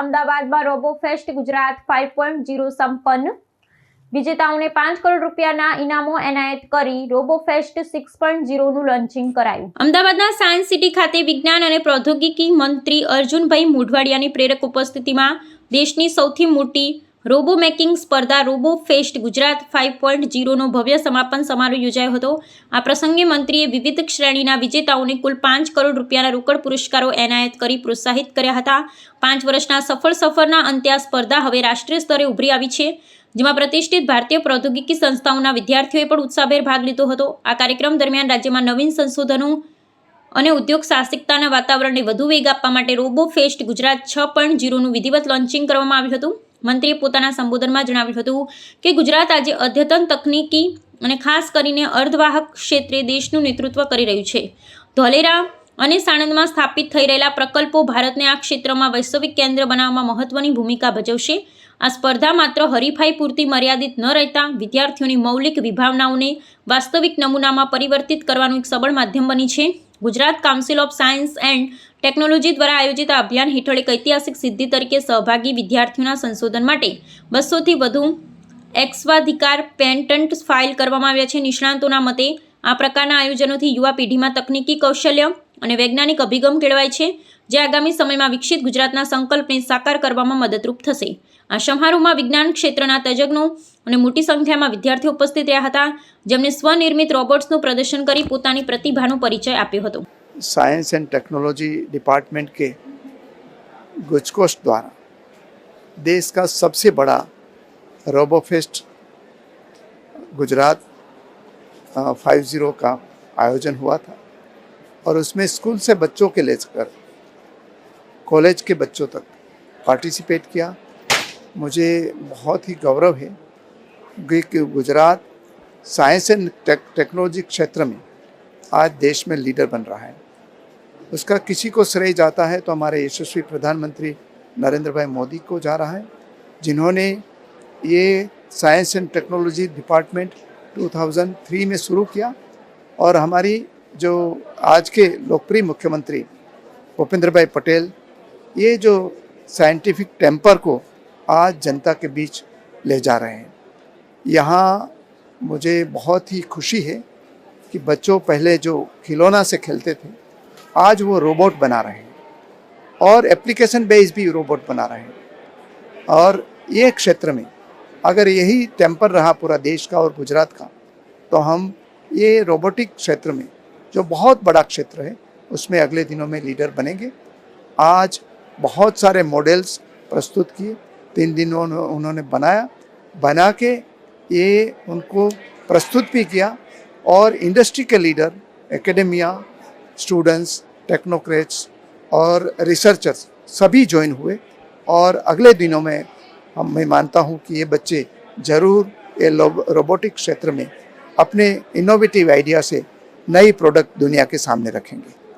અમદાવાદમાં રોબોફેસ્ટ ગુજરાત 5.0 સંપન્ન. વિજેતાઓને 5 કરોડ રૂપિયાના ઇનામો એનાયત કરી રોબોફેસ્ટ 6.0 નું લોન્ચિંગ કરાયું. અમદાવાદના સાયન્સ સિટી ખાતે વિજ્ઞાન અને પ્રૌદ્યોગિકી મંત્રી અર્જુનભાઈ મોઢવાડિયાની પ્રેરક ઉપસ્થિતિમાં દેશની સૌથી મોટી રોબો મેકિંગ સ્પર્ધા રોબોફેસ્ટ ગુજરાત 5.0 નો ભવ્ય સમાપન સમારોહ યોજાયો હતો. આ પ્રસંગે મંત્રીએ વિવિધ શ્રેણીના વિજેતાઓને કુલ 5 કરોડ રૂપિયાના રોકડ પુરસ્કારો એનાયત કરી પ્રોત્સાહિત કર્યા હતા. 5 વર્ષના સફળ સફરના અંતે આ સ્પર્ધા હવે રાષ્ટ્રીય સ્તરે ઉભરી આવી છે, જેમાં પ્રતિષ્ઠિત ભારતીય પ્રૌદ્યોગિકી સંસ્થાઓના વિદ્યાર્થીઓએ પણ ઉત્સાહભેર ભાગ લીધો હતો. આ કાર્યક્રમ દરમિયાન રાજ્યમાં નવીન સંશોધનો અને ઉદ્યોગ સાહસિકતાના વાતાવરણને વધુ વેગ આપવા માટે રોબોફેસ્ટ ગુજરાત 6.0 નું વિધિવત લોન્ચિંગ કરવામાં આવ્યું હતું. મંત્રીએ પોતાના સંબોધનમાં જણાવ્યું હતું કે ગુજરાત આજે અદ્યતન તકનીકી અને ખાસ કરીને અર્ધવાહક ક્ષેત્રે દેશનું નેતૃત્વ કરી રહ્યું છે. ધોલેરા અને સાણંદમાં સ્થાપિત થઈ રહેલા પ્રકલ્પો ભારતને આ ક્ષેત્રમાં વૈશ્વિક કેન્દ્ર બનાવવામાં મહત્વની ભૂમિકા ભજવશે. આ સ્પર્ધા માત્ર હરીફાઈ પૂરતી મર્યાદિત ન રહેતા વિદ્યાર્થીઓની મૌલિક વિભાવનાઓને વાસ્તવિક નમૂનામાં પરિવર્તિત કરવાનું એક સબળ માધ્યમ બની છે. Gujarat council of science and technology દ્વારા આયોજિત આ અભિયાન હેઠળ એક ઐતિહાસિક સિદ્ધિ તરીકે સહભાગી વિદ્યાર્થીઓના સંશોધન માટે 200થી વધુ એક્સ્વાધિકાર પેટન્ટ ફાઇલ કરવામાં આવ્યા છે. નિષ્ણાંતોના મતે આ પ્રકારના આયોજનોથી યુવા પેઢીમાં તકનીકી કૌશલ્ય અને વૈજ્ઞાનિક અભિગમ કેળવાય છે, જે આગામી સમયમાં વિકસિત ગુજરાતના સંકલ્પને સાકાર કરવામાં મદદરૂપ થશે. આ સમારોહમાં વિજ્ઞાન ક્ષેત્રના તજજ્ઞો અને મોટી સંખ્યામાં વિદ્યાર્થીઓ ઉપસ્થિત રહ્યા હતા, જેમણે સ્વનિર્મિત રોબોટ્સનું પ્રદર્શન કરી પોતાની પ્રતિભાનો પરિચય આપ્યો હતો. साइंस एंड टेक्नोलॉजी डिपार्टमेंट के गुजकोस्ट द्वारा देश का सबसे बड़ा रोबोफेस्ट गुजरात 50 का आयोजन हुआ था और उसमें स्कूल से बच्चों के लेकर कॉलेज के बच्चों तक पार्टिसिपेट किया. मुझे बहुत ही गौरव है कि गुजरात साइंस एंड टेक्नोलॉजी क्षेत्र में आज देश में लीडर बन रहा है. उसका किसी को श्रेय जाता है तो हमारे यशस्वी प्रधानमंत्री नरेंद्र भाई मोदी को जा रहा है, जिन्होंने ये साइंस एंड टेक्नोलॉजी डिपार्टमेंट 2003 में शुरू किया और हमारी जो आज के लोकप्रिय मुख्यमंत्री भूपेंद्र भाई पटेल ये जो साइंटिफिक टेम्पर को आज जनता के बीच ले जा रहे हैं. यहाँ मुझे बहुत ही खुशी है कि बच्चों पहले जो खिलौना से खेलते थे आज वो रोबोट बना रहे हैं और एप्लीकेशन बेस्ड भी रोबोट बना रहे हैं. और ये क्षेत्र में अगर यही टेम्पर रहा पूरा देश का और गुजरात का, तो हम ये रोबोटिक क्षेत्र में जो बहुत बड़ा क्षेत्र है उसमें अगले दिनों में लीडर बनेंगे. आज बहुत सारे मॉडल्स प्रस्तुत किए, 3 दिनों उन्होंने बना के ये उनको प्रस्तुत भी किया और इंडस्ट्री के लीडर, एकेडेमिया, स्टूडेंट्स, टेक्नोक्रेट्स और रिसर्चर्स सभी ज्वाइन हुए और अगले दिनों में मैं मानता हूँ कि ये बच्चे ज़रूर ये रोबोटिक क्षेत्र में अपने इनोवेटिव आइडिया से नई प्रोडक्ट दुनिया के सामने रखेंगे.